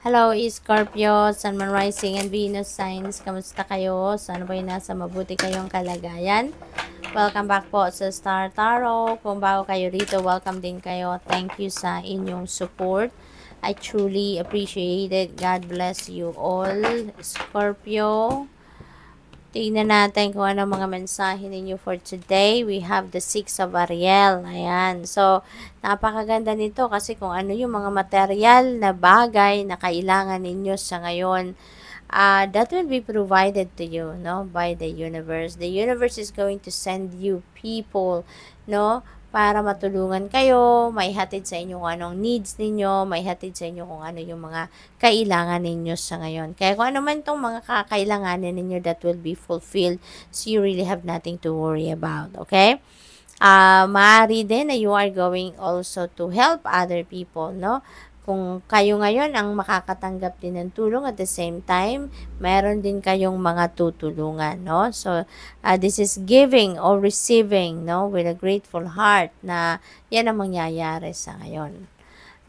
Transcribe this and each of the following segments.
Hello, Scorpio, Sun, Moon, Rising, and Venus signs. Kamusta kayo? Sana po'y nasa mabuti kayong kalagayan. Welcome back po sa Star Tarot. Kung bago kayo rito, welcome din kayo. Thank you sa inyong support. I truly appreciate it. God bless you all, Scorpio. Tingnan natin kung ano mga mensahe ninyo for today. We have the Six of Ariel. Ayan. So, napakaganda nito kasi kung ano yung mga material na bagay na kailangan ninyo sa ngayon, that will be provided to you, no, by the universe. The universe is going to send you people, no, para matulungan kayo, may hatid sa inyo kung anong needs ninyo, may hatid sa inyo kung ano yung mga kailangan ninyo sa ngayon. Kaya kung ano man itong mga kakailanganin ninyo, that will be fulfilled, so you really have nothing to worry about, okay? Maaari din na you are going also to help other people, no? Kung kayo ngayon ang makakatanggap din ng tulong, at the same time, meron din kayong mga tutulungan, no? So, this is giving or receiving, no? With a grateful heart na yan ang mangyayari sa ngayon.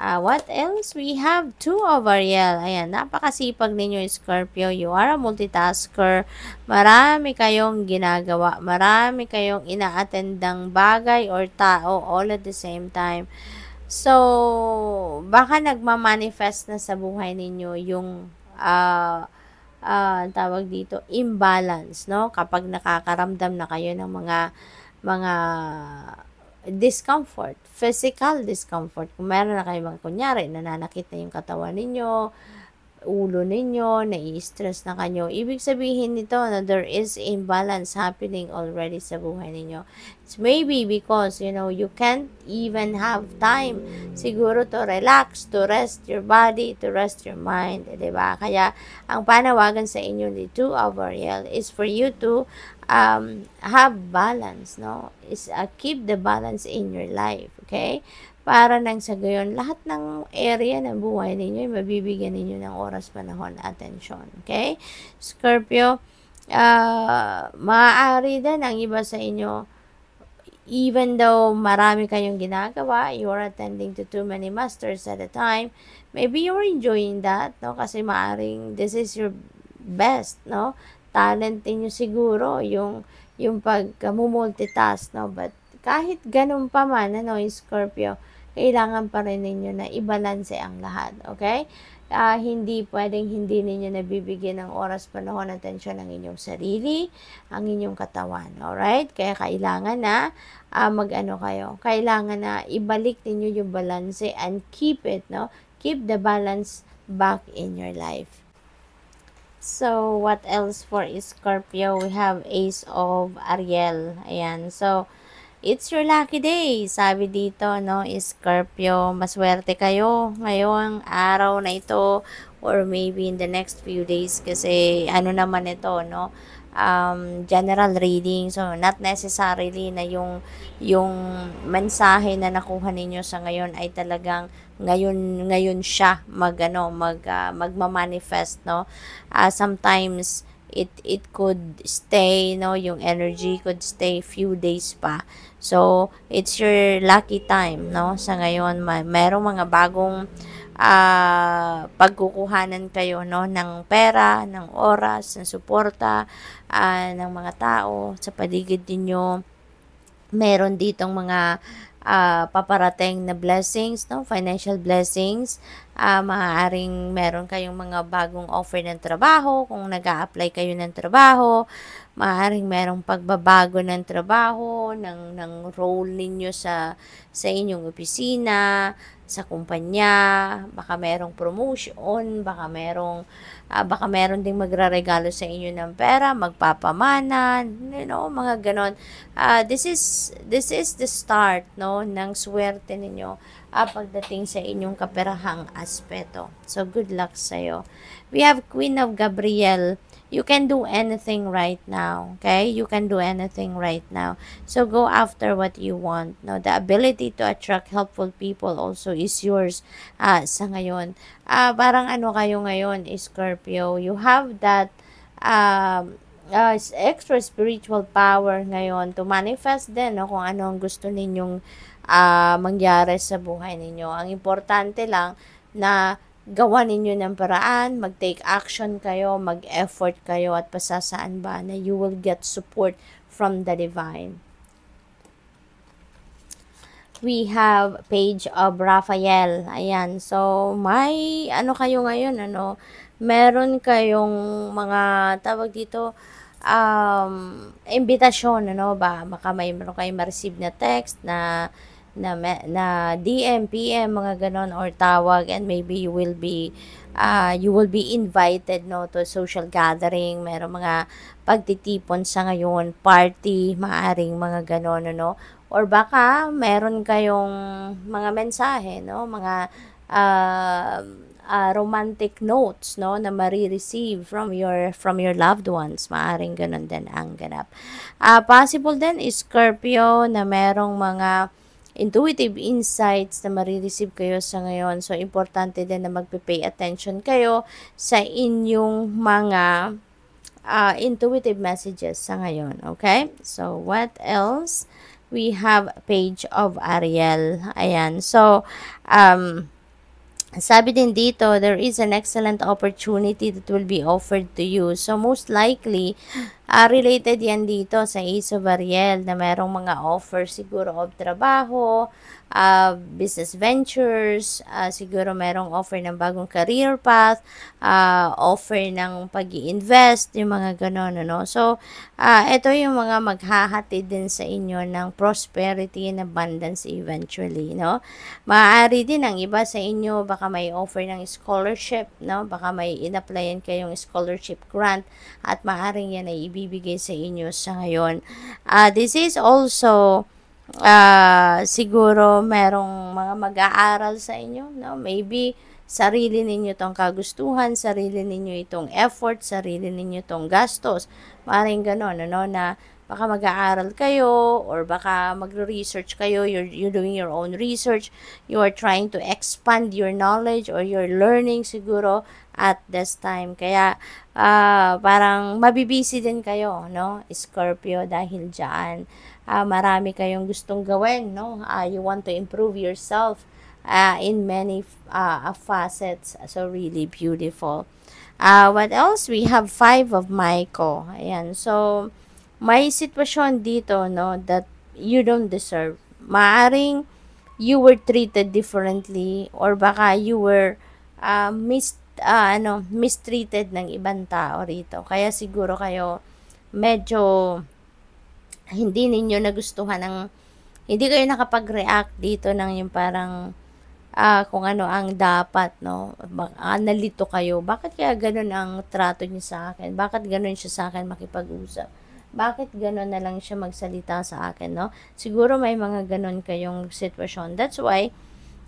What else? We have two of Ariel. Ayan, napakasipag ninyo, Scorpio. You are a multitasker. Marami kayong ginagawa. Marami kayong ina-attendang bagay or tao all at the same time. So, baka nagmamanifest na sa buhay ninyo yung tawag dito, imbalance, no? Kapag nakakaramdam na kayo ng mga discomfort, physical discomfort. Kung meron na kayo mga kunyari, nananakit na yung katawan ninyo, ulo ninyo, nai-stress na kanyo. Ibig sabihin nito na there is imbalance happening already sa buhay ninyo. It's maybe because, you can't even have time siguro to relax, to rest your body, to rest your mind. Diba? Kaya, ang panawagan sa inyo ni 2 of Ariel is for you to have balance, no? Is keep the balance in your life, okay? Para nang sa gayon, lahat ng area ng buhay ninyo ay mabibigyan ninyo ng oras, panahon, atensyon. Okay? Scorpio, maaari din ang iba sa inyo, even though marami kayong ginagawa, you are attending to too many masters at a time, maybe you're enjoying that, no? Kasi maaring this is your best, no? Talent niyo siguro, yung pag-multitask, no? But kahit ganun pa man, Scorpio, kailangan pa rin ninyo na i-balance ang lahat, okay? Hindi pwedeng hindi ninyo nabibigyan ng oras, panahon, atensyon ang inyong sarili, ang inyong katawan, alright? Kaya kailangan na kayo. Kailangan na ibalik ninyo yung balance and keep it, no? Keep the balance back in your life. So, what else for Scorpio? We have Ace of Ariel. Ayan. So, it's your lucky day. Sabi dito, no, Scorpio, maswerte kayo ngayong araw na ito or maybe in the next few days kasi ano naman ito, no, general reading. So, not necessarily na yung mensahe na nakuha ninyo sa ngayon ay talagang ngayon siya magma-manifest, no. Sometimes it could stay, no, yung energy could stay few days pa. So, it's your lucky time, no? Sa ngayon, merong mga bagong pagkukuhanan kayo, no, ng pera, ng oras, ng suporta, ng mga tao sa paligid ninyo. Meron ditong mga paparating na blessings, no, financial blessings. Maaaring meron kayong mga bagong offer ng trabaho, kung nag-a-apply kayo ng trabaho, maaaring merong pagbabago ng trabaho, ng role ninyo sa inyong opisina, sa kumpanya, baka merong promotion, baka meron ding magraregalo sa inyo ng pera, magpapamana, mga ganon. This is the start, no, ng swerte ninyo pagdating sa inyong kaperahang aspeto. So, good luck sa'yo. We have Queen of Gabriel. You can do anything right now, okay? You can do anything right now. So, go after what you want. No? The ability to attract helpful people also is yours sa ngayon. Parang kayo ngayon, Scorpio, you have that extra spiritual power ngayon to manifest din, no? Kung ano ang gusto ninyong mangyari sa buhay ninyo. Ang importante lang na gawa ninyo ng paraan, mag-take action kayo, mag-effort kayo, at pasasaan ba na you will get support from the divine. We have page of Raphael. Ayan. So, may kayo ngayon, meron kayong mga tawag dito, imbitasyon, baka meron kayong ma-receive na text na DM, PM, mga ganon, or tawag, and maybe you will be invited, to social gathering. Meron mga pagtitipon sa ngayon, party, maaring mga ganon, or baka meron kayong mga mensahe, mga romantic notes, na marireceive from your loved ones. Maaring ganun din ang ganap. Possible din is Scorpio na merong mga intuitive insights na marireceive kayo sa ngayon. So, importante din na magpe-pay attention kayo sa inyong mga intuitive messages sa ngayon. Okay? So, what else? We have page of Ariel. Ayan. So, sabi din dito, there is an excellent opportunity that will be offered to you. So, most likely, related yan dito sa Ace of Ariel na merong mga offers siguro of trabaho, business ventures, siguro merong offer ng bagong career path, offer ng pag-i-invest, yung mga ganon, So, ito yung mga maghahatid din sa inyo ng prosperity and abundance eventually, Maaari din ang iba sa inyo, baka may offer ng scholarship, Baka may in-applyan kayong scholarship grant at maaaring yan ay ibibigay sa inyo sa ngayon. This is also siguro merong mga mag-aaral sa inyo, Maybe sarili ninyo itong kagustuhan, sarili ninyo itong effort, sarili ninyo itong gastos. Maaaring ganon, na baka mag-aaral kayo or baka magre-research kayo, you're doing your own research, you are trying to expand your knowledge or your learning siguro at this time. Kaya parang mabibisi din kayo, Scorpio, dahil dyan. Marami kayong gustong gawin, you want to improve yourself in many facets. So, really beautiful. What else? We have 5 of Michael. Ayan. So, may sitwasyon dito, that you don't deserve. Maaring you were treated differently or baka you were mistreated ng ibang tao rito. Kaya siguro kayo medyo hindi ninyo nagustuhan hindi kayo nakapag-react dito ng yung parang kung ano ang dapat, nalito kayo. Bakit kaya ganun ang trato niyo sa akin? Bakit ganun siya sa akin makipag-usap? Bakit ganun na lang siya magsalita sa akin, Siguro may mga ganun kayong sitwasyon. That's why,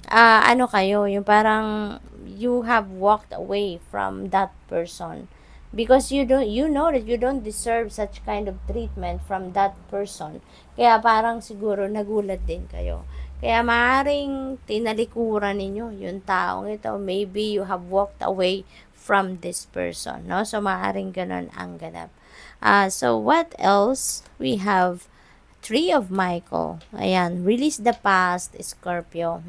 kayo, yung parang you have walked away from that person. Because you know that you don't deserve such kind of treatment from that person. Kaya parang siguro nagulat din kayo. Kaya maaaring tinalikuran ninyo yung taong ito. Maybe you have walked away from this person, So maaaring ganun ang ganap. So what else? We have 3 of Michael. Ayan, release the past, Scorpio,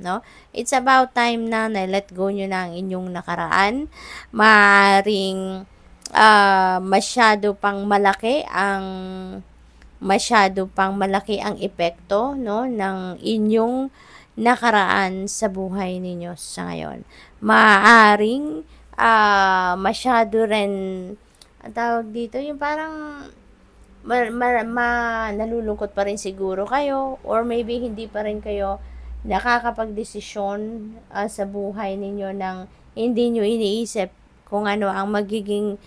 It's about time na let go nyo na ang inyong nakaraan. Maaaring masyado pang malaki ang epekto, ng inyong nakaraan sa buhay ninyo sa ngayon. Maaaring masyado rin ang tawag dito, yung parang nalulungkot pa rin siguro kayo or maybe hindi pa rin kayo nakakapag-desisyon sa buhay ninyo ng hindi nyo iniisip kung ano ang magiging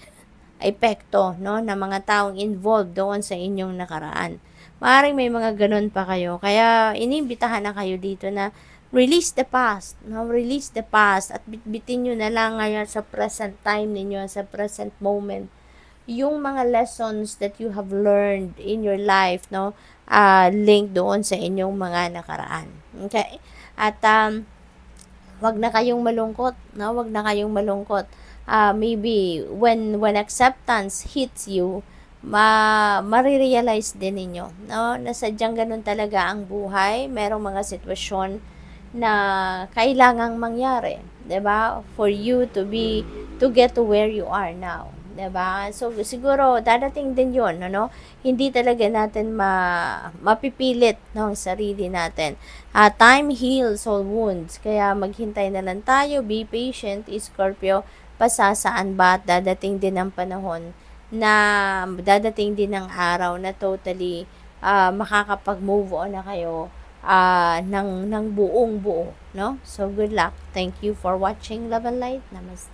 epekto, ng mga taong involved doon sa inyong nakaraan. Maaaring may mga ganun pa kayo. Kaya inimbitahan na kayo dito na release the past, release the past at bitbitin nyo na lang ngayon sa present time ninyo, sa present moment yung mga lessons that you have learned in your life, link doon sa inyong mga nakaraan. Okay? At wag na kayong malungkot, Wag na kayong malungkot. Maybe when acceptance hits you, marirealize din ninyo, na sadyang ganun talaga ang buhay. Merong mga sitwasyon na kailangang mangyari, 'di ba? For you to get to where you are now, 'di ba? So siguro dadating din 'yon, ano? Hindi talaga natin mapipilit ng sarili natin. Time heals all wounds. Kaya maghintay na lang tayo, be patient, Scorpio. Pasasaan ba at dadating din ang panahon na dadating din ang araw na totally makakapag-move on na kayo ng buong buo, no? So, good luck. Thank you for watching Love and Light. Namaste.